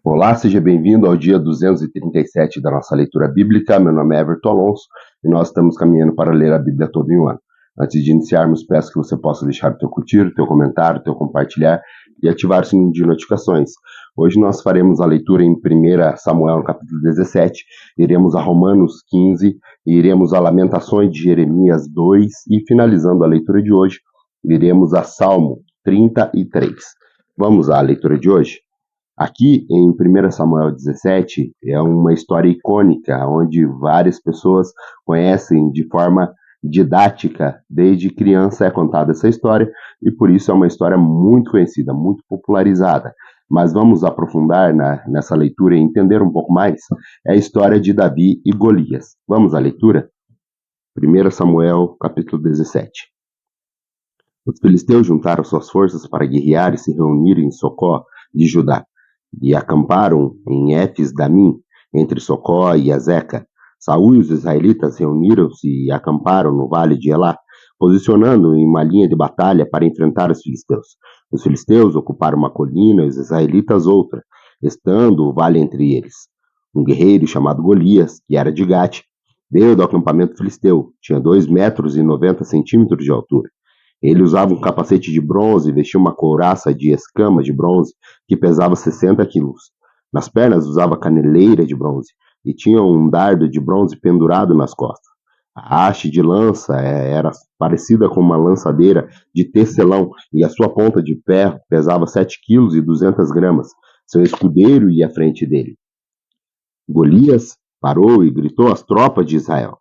Olá, seja bem-vindo ao dia 237 da nossa leitura bíblica. Meu nome é Everton Alonso e nós estamos caminhando para ler a Bíblia todo em um ano. Antes de iniciarmos, peço que você possa deixar o teu curtir, o teu comentário, o teu compartilhar e ativar o sininho de notificações. Hoje nós faremos a leitura em 1 Samuel, no capítulo 17, iremos a Romanos 15, iremos a Lamentações de Jeremias 2 e, finalizando a leitura de hoje, iremos a Salmo 33. Vamos à leitura de hoje? Aqui em 1 Samuel 17 é uma história icônica, onde várias pessoas conhecem de forma didática. Desde criança é contada essa história e por isso é uma história muito conhecida, muito popularizada. Mas vamos aprofundar nessa leitura e entender um pouco mais. É a história de Davi e Golias. Vamos à leitura? 1 Samuel capítulo 17. Os filisteus juntaram suas forças para guerrear e se reunirem em Socó de Judá, e acamparam em Éfes-Damim, entre Socó e Azeca. Saul e os israelitas reuniram-se e acamparam no vale de Elá, posicionando em uma linha de batalha para enfrentar os filisteus. Os filisteus ocuparam uma colina e os israelitas outra, estando o vale entre eles. Um guerreiro chamado Golias, que era de Gate, veio do acampamento filisteu. Tinha 2,90 m de altura. Ele usava um capacete de bronze e vestia uma couraça de escamas de bronze que pesava 60 quilos. Nas pernas usava caneleira de bronze e tinha um dardo de bronze pendurado nas costas. A haste de lança era parecida com uma lançadeira de tecelão e a sua ponta de ferro pesava 7,2 kg. Seu escudeiro ia à frente dele. Golias parou e gritou às tropas de Israel: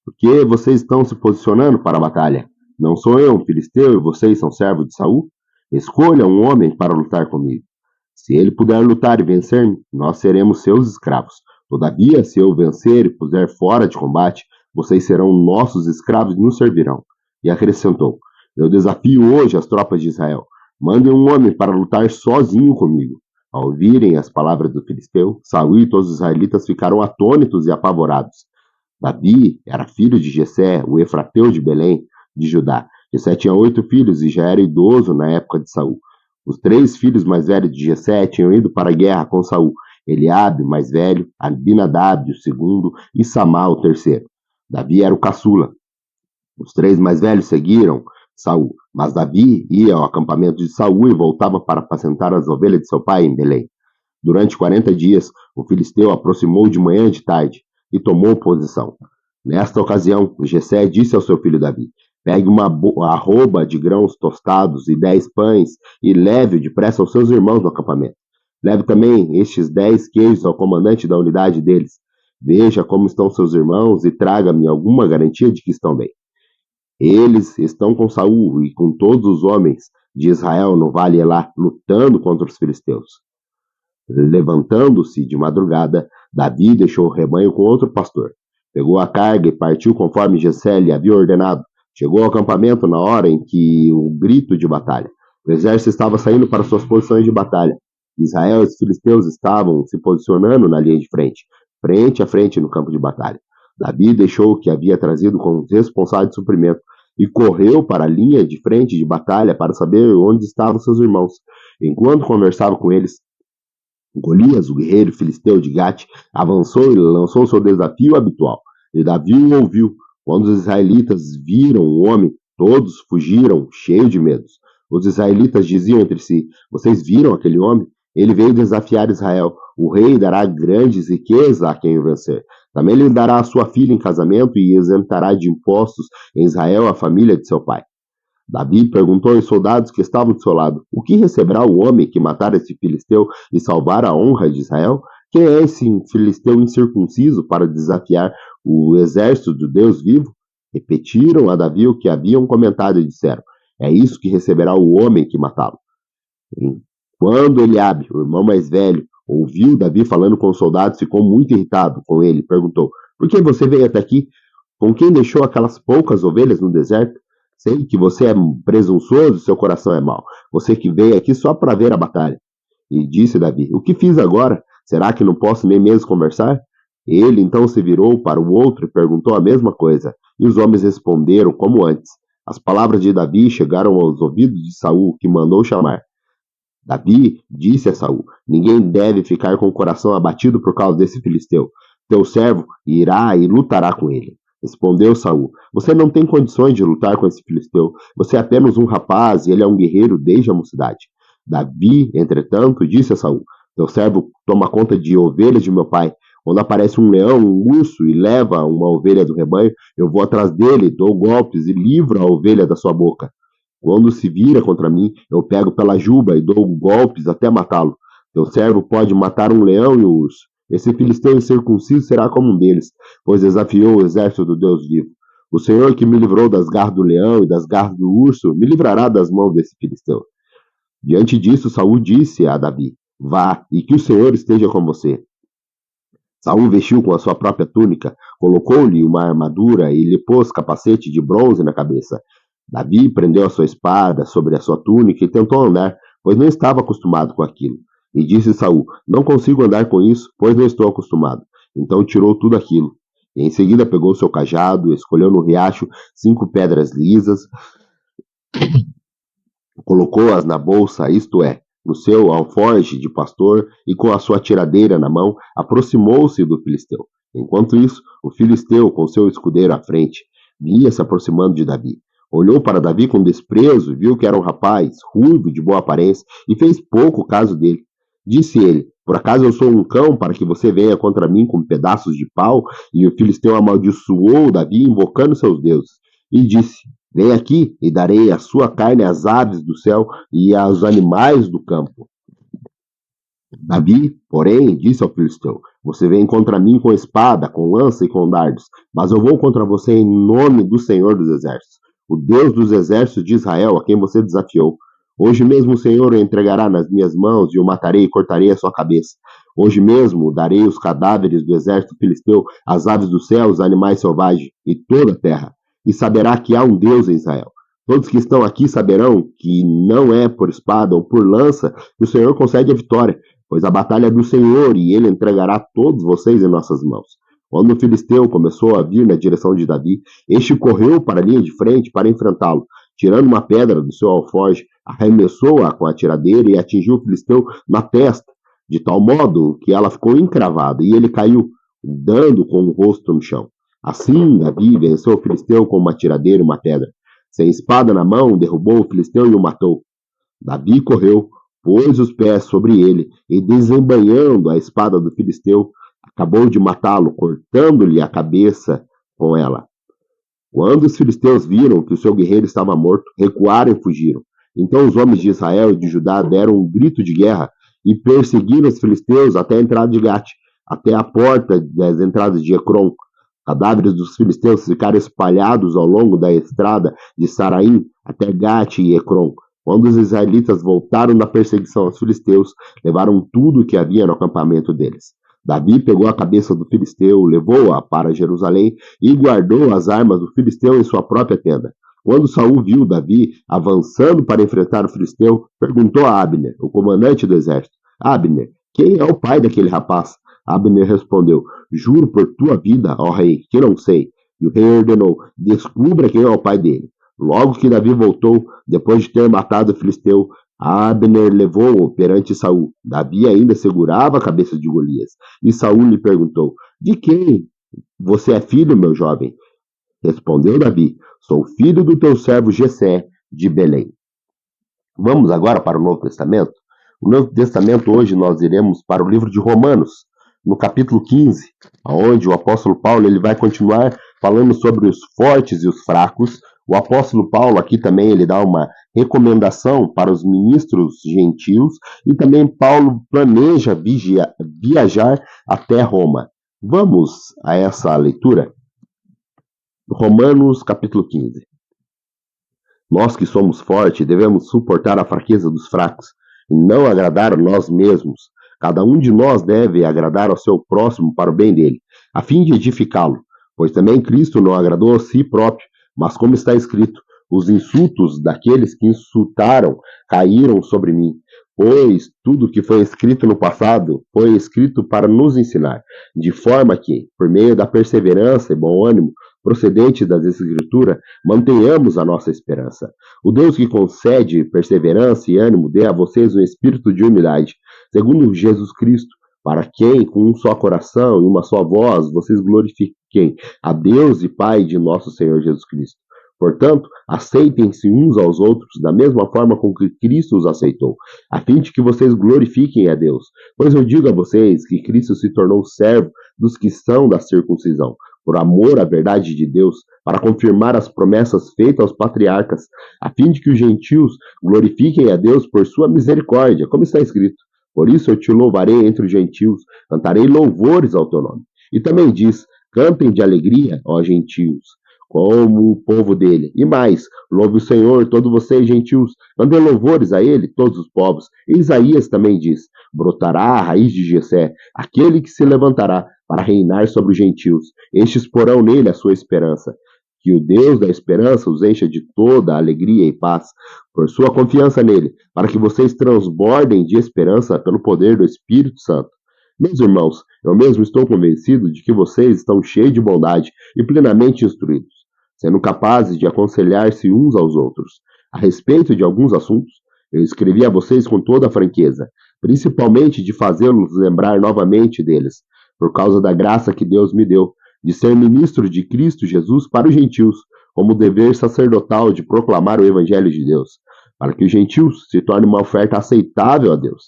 "Por que vocês estão se posicionando para a batalha? Não sou eu um filisteu e vocês são servos de Saul? Escolha um homem para lutar comigo. Se ele puder lutar e vencer-me, nós seremos seus escravos. Todavia, se eu vencer e puser fora de combate, vocês serão nossos escravos e nos servirão." E acrescentou: "Eu desafio hoje as tropas de Israel. Mandem um homem para lutar sozinho comigo." Ao ouvirem as palavras do filisteu, Saul e todos os israelitas ficaram atônitos e apavorados. Davi era filho de Jessé, o efrateu de Belém, de Judá. Jessé tinha 8 filhos e já era idoso na época de Saul. Os 3 filhos mais velhos de Jessé tinham ido para a guerra com Saul: Eliabe, o mais velho, Abinadab, o segundo, e Samá, o terceiro. Davi era o caçula. Os 3 mais velhos seguiram Saul, mas Davi ia ao acampamento de Saul e voltava para apacentar as ovelhas de seu pai em Belém. Durante 40 dias, o filisteu aproximou de manhã e de tarde e tomou posição. Nesta ocasião, Jessé disse ao seu filho Davi: "Pegue uma arroba de grãos tostados e 10 pães e leve-o depressa aos seus irmãos no acampamento. Leve também estes 10 queijos ao comandante da unidade deles. Veja como estão seus irmãos e traga-me alguma garantia de que estão bem. Eles estão com Saul e com todos os homens de Israel no vale Elá, lutando contra os filisteus." Levantando-se de madrugada, Davi deixou o rebanho com outro pastor. Pegou a carga e partiu conforme Jessé lhe havia ordenado. Chegou ao acampamento na hora em que o grito de batalha. O exército estava saindo para suas posições de batalha. Israel e os filisteus estavam se posicionando na linha de frente a frente no campo de batalha. Davi deixou o que havia trazido com os responsáveis de suprimento e correu para a linha de frente de batalha para saber onde estavam seus irmãos. Enquanto conversava com eles, Golias, o guerreiro filisteu de Gate, avançou e lançou seu desafio habitual. E Davi o ouviu. Quando os israelitas viram o homem, todos fugiram, cheios de medos. Os israelitas diziam entre si: "Vocês viram aquele homem? Ele veio desafiar Israel. O rei dará grandes riquezas a quem o vencer. Também lhe dará a sua filha em casamento e isentará de impostos em Israel a família de seu pai." Davi perguntou aos soldados que estavam do seu lado: "O que receberá o homem que matar esse filisteu e salvar a honra de Israel? Quem é esse filisteu incircunciso para desafiar o exército do Deus vivo?" Repetiram a Davi o que haviam comentado e disseram: "É isso que receberá o homem que matá-lo." Quando Eliabe, o irmão mais velho, ouviu Davi falando com os soldados, ficou muito irritado com ele e perguntou: "Por que você veio até aqui? Com quem deixou aquelas poucas ovelhas no deserto? Sei que você é presunçoso e seu coração é mau. Você que veio aqui só para ver a batalha." E disse Davi: "O que fiz agora? Será que não posso nem mesmo conversar?" Ele então se virou para o outro e perguntou a mesma coisa. E os homens responderam como antes. As palavras de Davi chegaram aos ouvidos de Saul, que mandou chamar. Davi disse a Saul: ninguém deve ficar com o coração abatido por causa desse filisteu. Teu servo irá e lutará com ele. Respondeu Saul: você não tem condições de lutar com esse filisteu. Você é apenas um rapaz e ele é um guerreiro desde a mocidade. Davi, entretanto, disse a Saul: teu servo toma conta de ovelhas de meu pai. Quando aparece um leão, um urso e leva uma ovelha do rebanho, eu vou atrás dele, dou golpes e livro a ovelha da sua boca. Quando se vira contra mim, eu pego pela juba e dou golpes até matá-lo. Teu servo pode matar um leão e um urso. Esse filisteu incircunciso será como um deles, pois desafiou o exército do Deus vivo. O Senhor que me livrou das garras do leão e das garras do urso, me livrará das mãos desse filisteu. Diante disso, Saul disse a Davi: vá, e que o Senhor esteja com você. Saul vestiu com a sua própria túnica, colocou-lhe uma armadura e lhe pôs capacete de bronze na cabeça. Davi prendeu a sua espada sobre a sua túnica e tentou andar, pois não estava acostumado com aquilo. E disse Saul: não consigo andar com isso, pois não estou acostumado. Então tirou tudo aquilo. E em seguida pegou seu cajado, escolheu no riacho 5 pedras lisas, colocou-as na bolsa, isto é, no seu alforje de pastor, e com a sua tiradeira na mão, aproximou-se do filisteu. Enquanto isso, o filisteu, com seu escudeiro à frente, vinha se aproximando de Davi. Olhou para Davi com desprezo, viu que era um rapaz, ruivo, de boa aparência, e fez pouco caso dele. Disse ele: por acaso eu sou um cão para que você venha contra mim com pedaços de pau? E o filisteu amaldiçoou Davi, invocando seus deuses. E disse: vem aqui e darei a sua carne às aves do céu e aos animais do campo. Davi, porém, disse ao filisteu: você vem contra mim com espada, com lança e com dardos, mas eu vou contra você em nome do Senhor dos Exércitos, o Deus dos exércitos de Israel, a quem você desafiou. Hoje mesmo o Senhor o entregará nas minhas mãos e o matarei e cortarei a sua cabeça. Hoje mesmo darei os cadáveres do exército filisteu às aves do céu, os animais selvagens e toda a terra. E saberá que há um Deus em Israel. Todos que estão aqui saberão que não é por espada ou por lança que o Senhor concede a vitória, pois a batalha é do Senhor e ele entregará todos vocês em nossas mãos. Quando o filisteu começou a vir na direção de Davi, este correu para a linha de frente para enfrentá-lo. Tirando uma pedra do seu alforje, arremessou-a com a tiradeira e atingiu o filisteu na testa, de tal modo que ela ficou encravada e ele caiu, dando com o rosto no chão. Assim, Davi venceu o filisteu com uma tiradeira e uma pedra. Sem espada na mão, derrubou o filisteu e o matou. Davi correu, pôs os pés sobre ele e, desembainhando a espada do filisteu, acabou de matá-lo, cortando-lhe a cabeça com ela. Quando os filisteus viram que o seu guerreiro estava morto, recuaram e fugiram. Então os homens de Israel e de Judá deram um grito de guerra e perseguiram os filisteus até a entrada de Gate, até a porta das entradas de Ecrom. Cadáveres dos filisteus ficaram espalhados ao longo da estrada de Saraim até Gate e Ecrom. Quando os israelitas voltaram da perseguição aos filisteus, levaram tudo o que havia no acampamento deles. Davi pegou a cabeça do filisteu, levou-a para Jerusalém e guardou as armas do filisteu em sua própria tenda. Quando Saul viu Davi avançando para enfrentar o filisteu, perguntou a Abner, o comandante do exército: Abner, quem é o pai daquele rapaz? Abner respondeu: juro por tua vida, ó rei, que não sei. E o rei ordenou: descubra quem é o pai dele. Logo que Davi voltou, depois de ter matado o filisteu, Abner levou-o perante Saul. Davi ainda segurava a cabeça de Golias. E Saul lhe perguntou: de quem você é filho, meu jovem? Respondeu Davi: sou filho do teu servo Jessé de Belém. Vamos agora para o Novo Testamento. No Novo Testamento, hoje nós iremos para o livro de Romanos, no capítulo 15, onde o apóstolo Paulo ele vai continuar falando sobre os fortes e os fracos. O apóstolo Paulo aqui também ele dá uma recomendação para os ministros gentios e também Paulo planeja viajar até Roma. Vamos a essa leitura? Romanos capítulo 15. Nós que somos fortes devemos suportar a fraqueza dos fracos e não agradar a nós mesmos. Cada um de nós deve agradar ao seu próximo para o bem dele, a fim de edificá-lo, pois também Cristo não agradou a si próprio, mas como está escrito: os insultos daqueles que insultaram caíram sobre mim. Pois tudo que foi escrito no passado foi escrito para nos ensinar, de forma que, por meio da perseverança e bom ânimo, procedentes das Escrituras, mantenhamos a nossa esperança. O Deus que concede perseverança e ânimo dê a vocês um espírito de humildade, segundo Jesus Cristo, para quem, com um só coração e uma só voz, vocês glorifiquem a Deus e Pai de nosso Senhor Jesus Cristo. Portanto, aceitem-se uns aos outros da mesma forma com que Cristo os aceitou, a fim de que vocês glorifiquem a Deus. Pois eu digo a vocês que Cristo se tornou servo dos que são da circuncisão, por amor à verdade de Deus, para confirmar as promessas feitas aos patriarcas, a fim de que os gentios glorifiquem a Deus por sua misericórdia, como está escrito. Por isso eu te louvarei entre os gentios, cantarei louvores ao teu nome. E também diz, cantem de alegria, ó gentios, como o povo dele. E mais, louve o Senhor, todos vocês gentios, mandem louvores a ele, todos os povos. E Isaías também diz, brotará a raiz de Jessé, aquele que se levantará para reinar sobre os gentios. Estes porão nele a sua esperança. Que o Deus da esperança os encha de toda alegria e paz, por sua confiança nele, para que vocês transbordem de esperança pelo poder do Espírito Santo. Meus irmãos, eu mesmo estou convencido de que vocês estão cheios de bondade e plenamente instruídos, sendo capazes de aconselhar-se uns aos outros. A respeito de alguns assuntos, eu escrevi a vocês com toda a franqueza, principalmente de fazê-los lembrar novamente deles, por causa da graça que Deus me deu, de ser ministro de Cristo Jesus para os gentios, como dever sacerdotal de proclamar o Evangelho de Deus, para que os gentios se tornem uma oferta aceitável a Deus,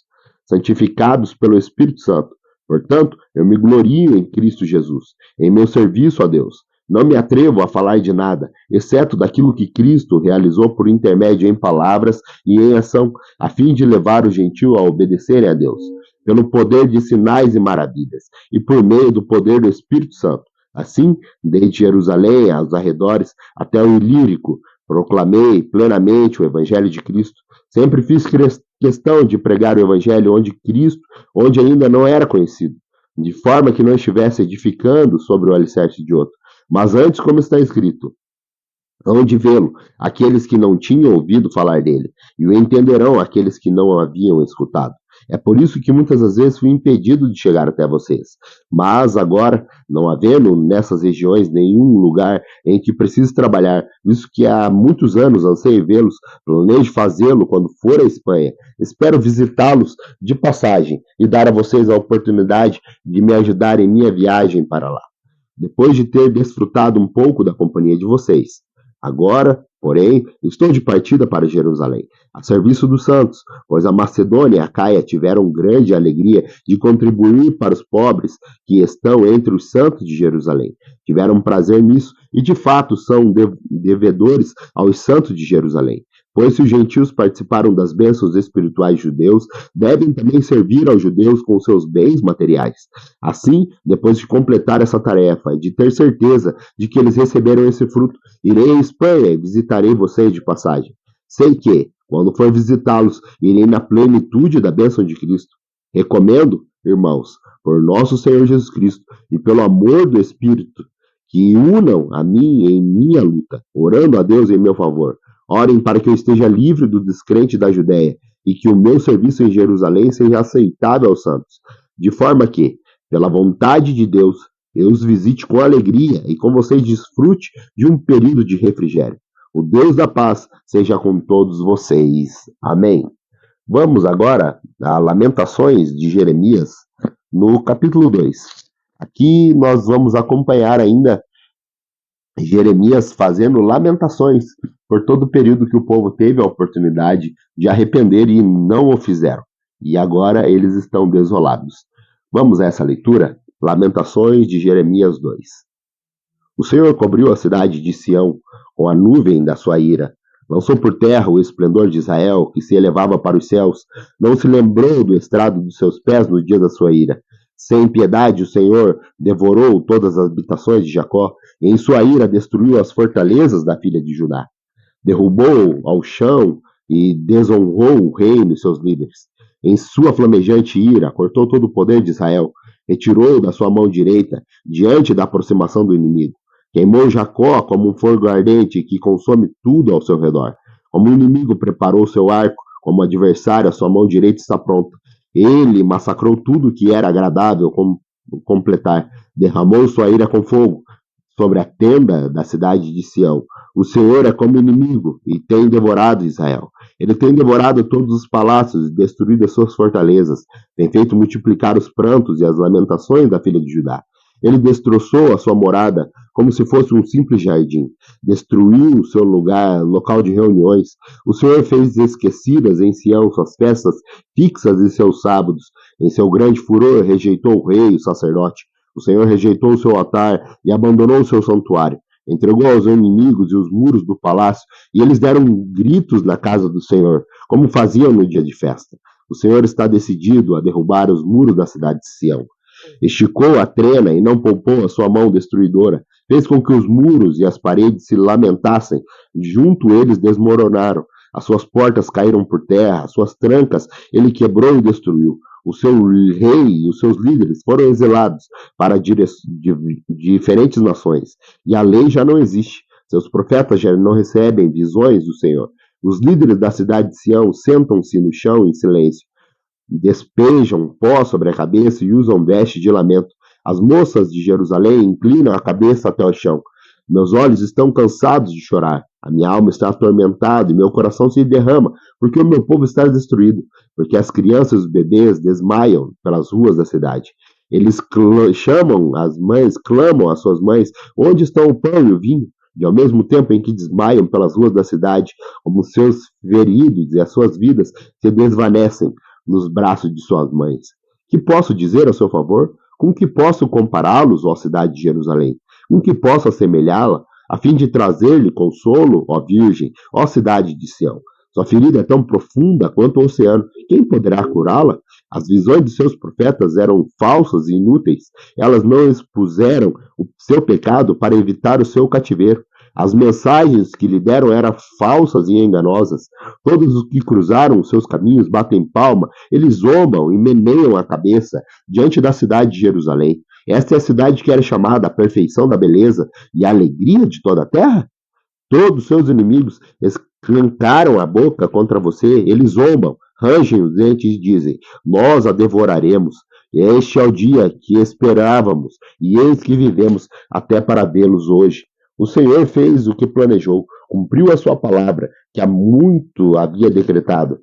santificados pelo Espírito Santo. Portanto, eu me glorio em Cristo Jesus, em meu serviço a Deus. Não me atrevo a falar de nada, exceto daquilo que Cristo realizou por intermédio em palavras e em ação, a fim de levar os gentios a obedecerem a Deus, pelo poder de sinais e maravilhas, e por meio do poder do Espírito Santo. Assim, desde Jerusalém aos arredores até o Ilírico, proclamei plenamente o Evangelho de Cristo. Sempre fiz questão de pregar o Evangelho onde ainda não era conhecido, de forma que não estivesse edificando sobre o alicerce de outro, mas antes, como está escrito, hão de vê-lo aqueles que não tinham ouvido falar dele, e o entenderão aqueles que não o haviam escutado. É por isso que muitas das vezes fui impedido de chegar até vocês. Mas agora, não havendo nessas regiões nenhum lugar em que preciso trabalhar, visto que há muitos anos anseio vê-los, planejo fazê-lo quando for à Espanha. Espero visitá-los de passagem e dar a vocês a oportunidade de me ajudar em minha viagem para lá, depois de ter desfrutado um pouco da companhia de vocês. Agora, porém, estou de partida para Jerusalém, a serviço dos santos, pois a Macedônia e a Caia tiveram grande alegria de contribuir para os pobres que estão entre os santos de Jerusalém. Tiveram prazer nisso e, de fato, são devedores aos santos de Jerusalém. Pois se os gentios participaram das bênçãos espirituais judeus, devem também servir aos judeus com seus bens materiais. Assim, depois de completar essa tarefa e de ter certeza de que eles receberam esse fruto, irei à Espanha e visitarei vocês de passagem. Sei que, quando for visitá-los, irei na plenitude da bênção de Cristo. Recomendo, irmãos, por nosso Senhor Jesus Cristo e pelo amor do Espírito, que unam a mim em minha luta, orando a Deus em meu favor. Orem para que eu esteja livre do descrente da Judéia e que o meu serviço em Jerusalém seja aceitável aos santos, de forma que, pela vontade de Deus, eu os visite com alegria e com vocês desfrute de um período de refrigério. O Deus da paz seja com todos vocês. Amém. Vamos agora a Lamentações de Jeremias, no capítulo 2. Aqui nós vamos acompanhar ainda Jeremias fazendo lamentações por todo o período que o povo teve a oportunidade de arrepender e não o fizeram. E agora eles estão desolados. Vamos a essa leitura? Lamentações de Jeremias 2. O Senhor cobriu a cidade de Sião com a nuvem da sua ira. Lançou por terra o esplendor de Israel, que se elevava para os céus. Não se lembrou do estrado dos seus pés no dia da sua ira. Sem piedade, o Senhor devorou todas as habitações de Jacó, e em sua ira destruiu as fortalezas da filha de Judá. Derrubou ao chão e desonrou o reino e seus líderes. Em sua flamejante ira, cortou todo o poder de Israel, retirou da sua mão direita, diante da aproximação do inimigo. Queimou Jacó como um fogo ardente que consome tudo ao seu redor. Como o inimigo preparou seu arco, como o adversário, a sua mão direita está pronta. Ele massacrou tudo que era agradável completar. Derramou sua ira com fogo. sobre a tenda da cidade de Sião. O Senhor é como inimigo e tem devorado Israel. Ele tem devorado todos os palácios e destruído as suas fortalezas. Tem feito multiplicar os prantos e as lamentações da filha de Judá. Ele destroçou a sua morada como se fosse um simples jardim. Destruiu o seu local de reuniões. O Senhor fez esquecidas em Sião suas festas fixas e seus sábados. Em seu grande furor rejeitou o rei e o sacerdote. O Senhor rejeitou o seu altar e abandonou o seu santuário. Entregou aos inimigos e os muros do palácio, e eles deram gritos na casa do Senhor, como faziam no dia de festa. O Senhor está decidido a derrubar os muros da cidade de Sião. Esticou a trena e não poupou a sua mão destruidora. Fez com que os muros e as paredes se lamentassem. Junto eles desmoronaram. As suas portas caíram por terra, as suas trancas ele quebrou e destruiu. O seu rei e os seus líderes foram exilados para diferentes nações. E a lei já não existe. Seus profetas já não recebem visões do Senhor. Os líderes da cidade de Sião sentam-se no chão em silêncio. Despejam pó sobre a cabeça e usam veste de lamento. As moças de Jerusalém inclinam a cabeça até o chão. Meus olhos estão cansados de chorar. A minha alma está atormentada e meu coração se derrama, porque o meu povo está destruído, porque as crianças e os bebês desmaiam pelas ruas da cidade. Eles chamam as mães, clamam às suas mães, onde estão o pão e o vinho? E ao mesmo tempo em que desmaiam pelas ruas da cidade, como seus feridos e as suas vidas se desvanecem nos braços de suas mães. Que posso dizer a seu favor? Com que posso compará-los, ó cidade de Jerusalém? Com que posso assemelhá-la, a fim de trazer-lhe consolo, ó Virgem, ó cidade de Sião? Sua ferida é tão profunda quanto o oceano. Quem poderá curá-la? As visões de seus profetas eram falsas e inúteis. Elas não expuseram o seu pecado para evitar o seu cativeiro. As mensagens que lhe deram eram falsas e enganosas. Todos os que cruzaram os seus caminhos batem palma, eles zombam e meneiam a cabeça diante da cidade de Jerusalém. Esta é a cidade que era chamada a perfeição da beleza e a alegria de toda a terra? Todos os seus inimigos escancaram a boca contra você, eles zombam, rangem os dentes e dizem: nós a devoraremos. Este é o dia que esperávamos, e eis que vivemos até para vê-los hoje. O Senhor fez o que planejou, cumpriu a sua palavra, que há muito havia decretado.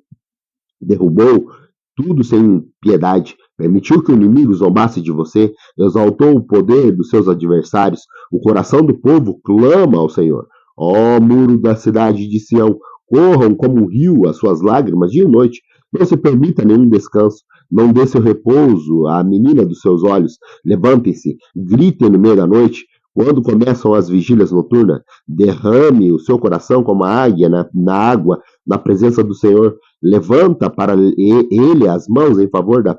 Derrubou tudo sem piedade, permitiu que o inimigo zombasse de você, exaltou o poder dos seus adversários. O coração do povo clama ao Senhor. Ó muro da cidade de Sião, corram como um rio as suas lágrimas dia e noite. Não se permita nenhum descanso. Não dê seu repouso à menina dos seus olhos. Levantem-se, gritem no meio da noite. Quando começam as vigílias noturnas, derrame o seu coração como a águia na água, na presença do Senhor. Levanta para ele as mãos em favor da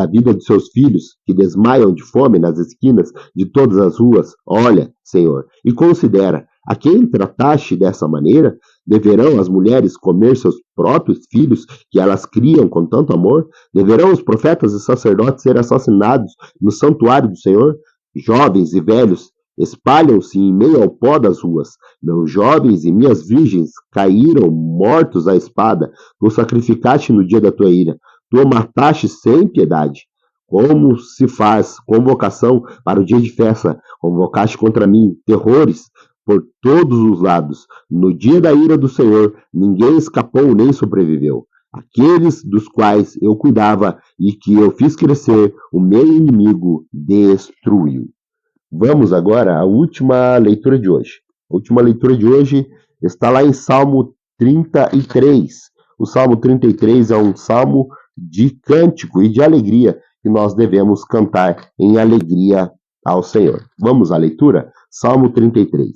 vida de seus filhos, que desmaiam de fome nas esquinas de todas as ruas. Olha, Senhor, e considera, a quem trataste dessa maneira? Deverão as mulheres comer seus próprios filhos, que elas criam com tanto amor? Deverão os profetas e sacerdotes ser assassinados no santuário do Senhor? Jovens e velhos espalham-se em meio ao pó das ruas. Meus jovens e minhas virgens caíram mortos à espada. Tu sacrificaste no dia da tua ira. Tu mataste sem piedade. Como se faz convocação para o dia de festa? Convocaste contra mim terrores por todos os lados. No dia da ira do Senhor, ninguém escapou nem sobreviveu. Aqueles dos quais eu cuidava e que eu fiz crescer, o meu inimigo destruiu. Vamos agora à última leitura de hoje. A última leitura de hoje está lá em Salmo 33. O Salmo 33 é um salmo de cântico e de alegria que nós devemos cantar em alegria ao Senhor. Vamos à leitura? Salmo 33.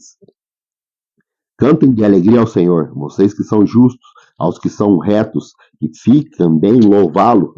Cantem de alegria ao Senhor, vocês que são justos, aos que são retos, que ficam bem louvá-lo.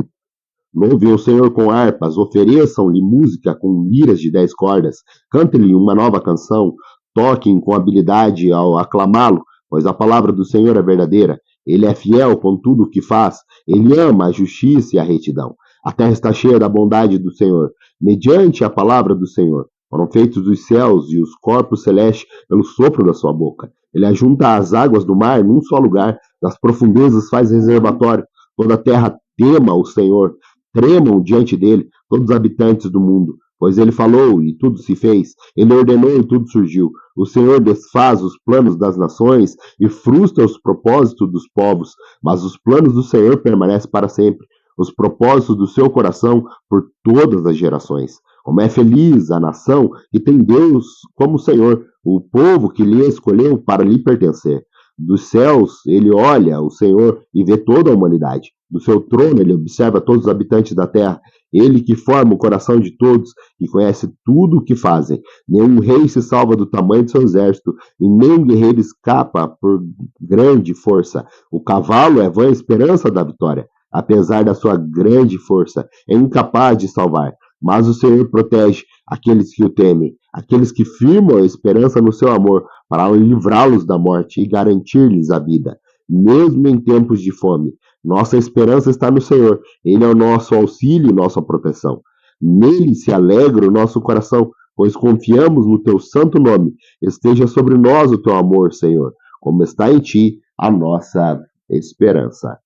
Louvem o Senhor com harpas, ofereçam-lhe música com liras de 10 cordas, cantem-lhe uma nova canção, toquem com habilidade ao aclamá-lo, pois a palavra do Senhor é verdadeira. Ele é fiel com tudo o que faz, ele ama a justiça e a retidão. A terra está cheia da bondade do Senhor, mediante a palavra do Senhor. Foram feitos os céus e os corpos celestes pelo sopro da sua boca. Ele ajunta as águas do mar num só lugar, das profundezas faz reservatório. Toda a terra tema o Senhor, tremam diante dele todos os habitantes do mundo, Pois ele falou e tudo se fez, ele ordenou e tudo surgiu. O Senhor desfaz os planos das nações e frustra os propósitos dos povos, mas os planos do Senhor permanecem para sempre, os propósitos do seu coração por todas as gerações. Como é feliz a nação que tem Deus como Senhor, o povo que lhe escolheu para lhe pertencer. Dos céus ele olha o Senhor e vê toda a humanidade. Do seu trono ele observa todos os habitantes da terra. Ele que forma o coração de todos e conhece tudo o que fazem. Nenhum rei se salva do tamanho de seu exército, e nenhum guerreiro escapa por grande força. O cavalo é vã esperança da vitória. Apesar da sua grande força, é incapaz de salvar. Mas o Senhor protege aqueles que o temem, aqueles que firmam a esperança no seu amor, para livrá-los da morte e garantir-lhes a vida, mesmo em tempos de fome. Nossa esperança está no Senhor. Ele é o nosso auxílio e nossa proteção. Nele se alegra o nosso coração, pois confiamos no teu santo nome. Esteja sobre nós o teu amor, Senhor, como está em ti a nossa esperança.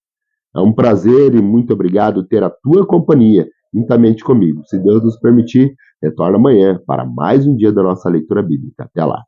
É um prazer e muito obrigado ter a tua companhia juntamente comigo. Se Deus nos permitir, retorna amanhã para mais um dia da nossa leitura bíblica. Até lá.